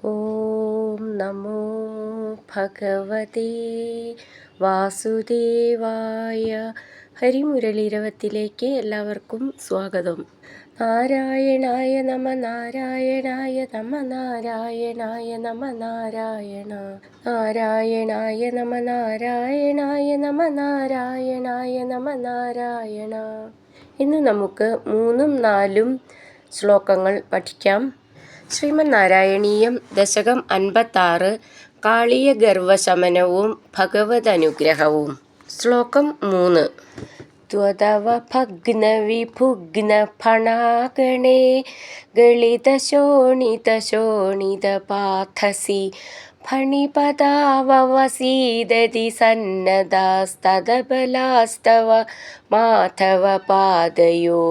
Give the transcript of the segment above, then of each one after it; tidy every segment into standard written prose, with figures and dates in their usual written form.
ഓം നമോ ഭഗവതേ വാസുദേവായ. ഹരിമുരളീരവത്തിലേക്ക് എല്ലാവർക്കും സ്വാഗതം. നാരായണായ നമ നാരായണായ നമ നാരായണായ നമ നാരായണ നാരായണായ നമ നാരായണായ നമ നാരായണായ നമ നാരായണ. ഇന്ന് നമുക്ക് 3ഉം 4ഉം ശ്ലോകങ്ങൾ പഠിക്കാം. ശ്രീമന്നാരായണീയം ദശകം 56 കാളീയ ഗർവശമനവും ഭഗവദനുഗ്രഹവും. ശ്ലോകം 3. ത്വതവ ഭഗ്ന വിഭുഗ്ന ഫണാഗണേ ഗളിത ശോണിത ശോണിത പാഥസി ഫണിപദാവസീദതി സന്നദാസ്തദബലാസ്തവ മാധവ പാദയോ.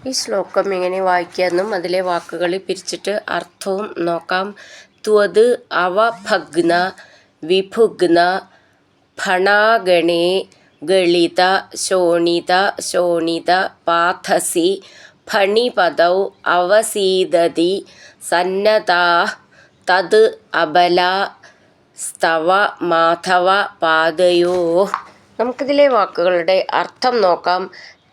ഈ ശ്ലോകം എങ്ങനെ വായിക്കാമെന്നും അതിലെ വാക്കുകൾ പിരിച്ചിട്ട് അർത്ഥവും നോക്കാം. ത്വത് അവ ഭഗ്ന വിഭുഗ്ന ഫണാഗണേ ഗളിത ശോണിത ശോണിത പാഥസി ഫണിപദൗ അവസീദതി സന്നദാ തത് അബലാ സ്തവ മാധവ പാദയോ. നമുക്കിതിലെ വാക്കുകളുടെ അർത്ഥം നോക്കാം.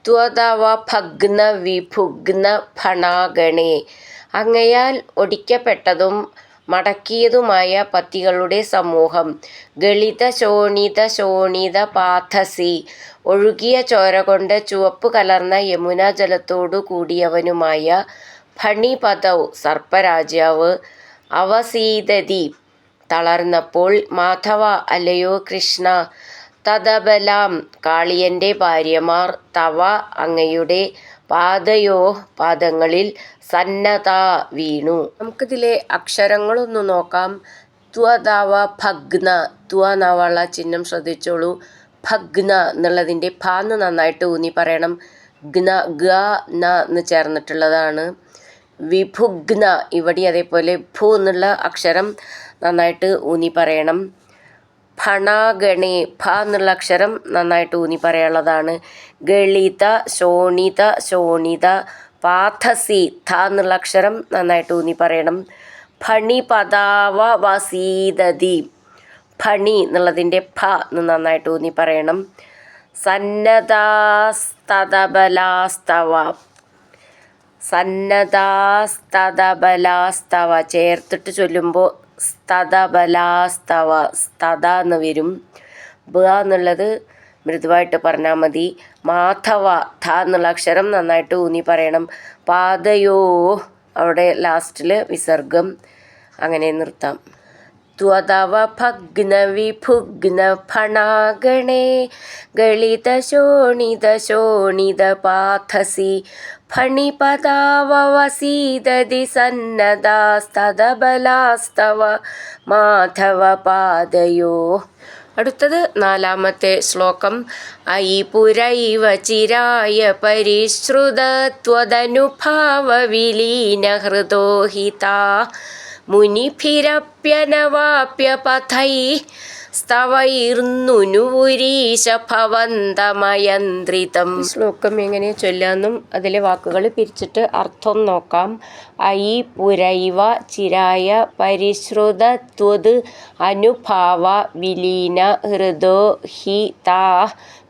ത്വതവ ഭഗ്ന വിഭുഗ്ന ഫണാഗണേ, അങ്ങയാൽ ഒടിക്കപ്പെട്ടതും മടക്കിയതുമായ പത്തികളുടെ സമൂഹം. ഗളിത ശോണിത ശോണിത പാഥസി, ഒഴുകിയ ചോര കൊണ്ട് ചുവപ്പ് കലർന്ന യമുനാ ജലത്തോടു കൂടിയവനുമായ. ഫണിപദൗ, സർപ്പരാജാവ്. അവസീദതി, തളർന്നപ്പോൾ. മാധവ, അല്ലയോ കൃഷ്ണ. തദബലാം, കാളിയൻ്റെ ഭാര്യമാർ. തവ, അങ്ങയുടെ. പാദയോ, പാദങ്ങളിൽ. സന്നദാ, വീണു. നമുക്കിതിലെ അക്ഷരങ്ങളൊന്നു നോക്കാം. ത്വതവ ഭഗ്ന, ത്വ നവള ചിഹ്നം ശ്രദ്ധിച്ചോളൂ. ഭഗ്ന എന്നുള്ളതിൻ്റെ ഭാന്ന് നന്നായിട്ട് ഊന്നി പറയണം. ഗ്ന ഗ ന എന്ന് ചേർന്നിട്ടുള്ളതാണ്. വിഭുഗ്ന, ഇവിടെ അതേപോലെ ഭൂ എന്നുള്ള അക്ഷരം നന്നായിട്ട് ഊന്നി പറയണം. ഫണാഗണേ, ഭ എന്നുള്ള അക്ഷരം നന്നായിട്ട് ഊന്നി പറയാനുള്ളതാണ്. ഗളിത ശോണിത ശോണിത പാഥസി, ധ എന്നുള്ള അക്ഷരം നന്നായിട്ട് ഊന്നി പറയണം. ഫണിപദാവ വസീദതി, ഫണി എന്നുള്ളതിൻ്റെ ഭ എന്ന് നന്നായിട്ട് ഊന്നി പറയണം. സന്നദാസ്തദബലാസ്തവ, സന്നദാസ്തദബലാസ്തവ ചേർത്തിട്ട് ചൊല്ലുമ്പോൾ സ്തദബലാസ്തവ, സ്തദ എന്ന് വരും. ബ എന്നുള്ളത് മൃദുവായിട്ട് പറഞ്ഞാൽ മതി. മാധവ, ധ എന്നുള്ള അക്ഷരം നന്നായിട്ട് ഊന്നി പറയണം. പാദയോ, അവിടെ ലാസ്റ്റിൽ വിസർഗം. അങ്ങനെ നിർത്താം. ത്വതവ ഭഗ്ന വിഭുഗ്ന ഫണാഗണേ ഗളിത ശോണിത ശോണിത പാഥസി ഫണിപദാവസീദതി സന്നദാസ്തദബലാസ്തവ മാധവ പാദയോ. അടുത്തത് 4ാമത്തെ ശ്ലോകം. അയി പുരൈവ ചിരായ പരിശ്രുതത്വദനുഭാവ വിലീന ഹൃദോഹിതാ മുനിഭിരപ്യനവാപ്യ പഥൈ സ്തവൈർന്നുനുപുരീശ ഭവന്തമയന്ത്രിതം. ശ്ലോകം എങ്ങനെ ചൊല്ലാമെന്നും അതിലെ വാക്കുകൾ പിരിച്ചിട്ട് അർത്ഥം നോക്കാം. ഐ പുരൈവ ചിരായ പരിശ്രുതത്വത് അനുഭാവ വിലീന ഹൃദോ ഹി താ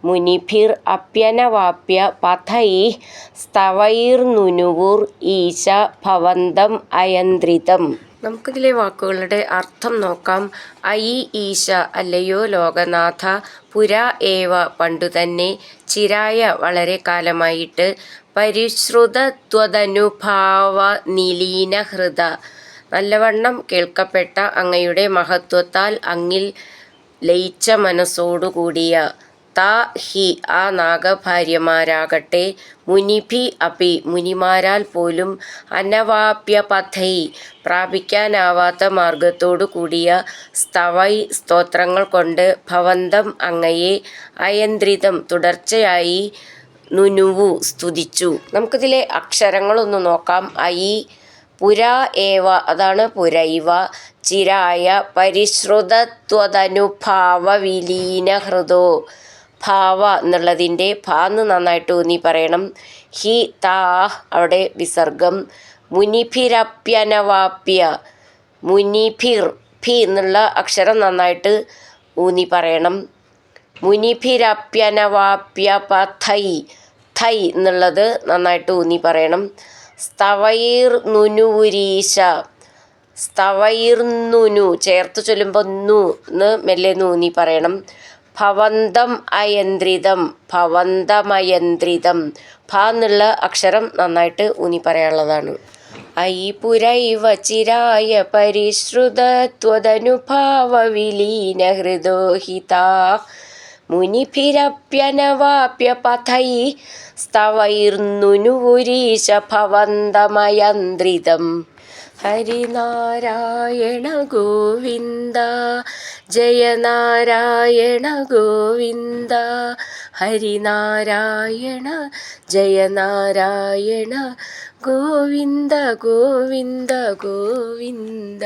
മുനിഭിർ അപ്യനവാപ്യ പഥൈ സ്തവൈർനുനുവുർ ഈശ ഭവന്തം അയന്ത്രിതം. നമുക്കിതിലെ വാക്കുകളുടെ അർത്ഥം നോക്കാം. ഐ ഈശ, അല്ലയോ ലോകനാഥ. പുര ഏവ, പണ്ടുതന്നെ. ചിരായ, വളരെ കാലമായിട്ട്. പരിശ്രുതത്വദനുഭാവ നിലീന ഹൃദ, നല്ലവണ്ണം കേൾക്കപ്പെട്ട അങ്ങയുടെ മഹത്വത്താൽ അങ്ങിൽ ലയിച്ച മനസ്സോടുകൂടിയ. താ ഹി, ആ നാഗഭാര്യമാരാകട്ടെ. മുനിഭി അപി, മുനിമാരാൽ പോലും. അനവാപ്യ പഥൈ, പ്രാപിക്കാനാവാത്ത മാർഗത്തോടു കൂടിയ. സ്തവൈ, സ്തോത്രങ്ങൾ കൊണ്ട്. ഭവന്തം, അങ്ങയെ. അയന്ത്രിതം, തുടർച്ചയായി. നുനുവു, സ്തുതിച്ചു. നമുക്കിതിലെ അക്ഷരങ്ങളൊന്ന് നോക്കാം. ഐ പുര ഏവ, അതാണ് പുരൈവ. ചിരായ പരിശ്രുതത്വദനുഭാവ വിലീന ഹൃദോ, ഭാവ എന്നുള്ളതിൻ്റെ ഭാന്ന് നന്നായിട്ട് ഊന്നി പറയണം. ഹി താ, അവിടെ വിസർഗം. മുനിഭിരപ്യനവാപ്യ, മുനിഭിർ, ഭി എന്നുള്ള അക്ഷരം നന്നായിട്ട് ഊന്നി പറയണം. മുനിഭിരപ്യനവാപ്യ പഥൈ, thൈ എന്നുള്ളത് നന്നായിട്ട് ഊന്നി പറയണം. സ്തവൈർ നുനുവുരീശ, സ്തവൈർന്നുനു ചേർത്ത് ചൊല്ലുമ്പോൾ നു എന്ന് മെല്ലെ ഊന്നി പറയണം. ഭവന്തം അയന്ത്രിതം, ഭവന്തമയന്ത്രിതം, ഭ എന്നുള്ള അക്ഷരം നന്നായിട്ട് ഊന്നി പറയാനുള്ളതാണ്. ഐപുരൈവ ചിരായ പരിശ്രുതത്വദനുഭാവവിലീനഹൃദോഹിതാ മുനിഭിരപ്യനവാപ്യ പഥൈ സ്തവൈർന്നുനുവുരീശ ഭവന്തമയന്ത്രിതം. ഹരിനാരായണ ഗോവിന്ദ, ജയ നാരായണ ഗോവിന്ദ, ഹരിനാരായണ ജയ നാരായണ ഗോവിന്ദ ഗോവിന്ദ ഗോവിന്ദ.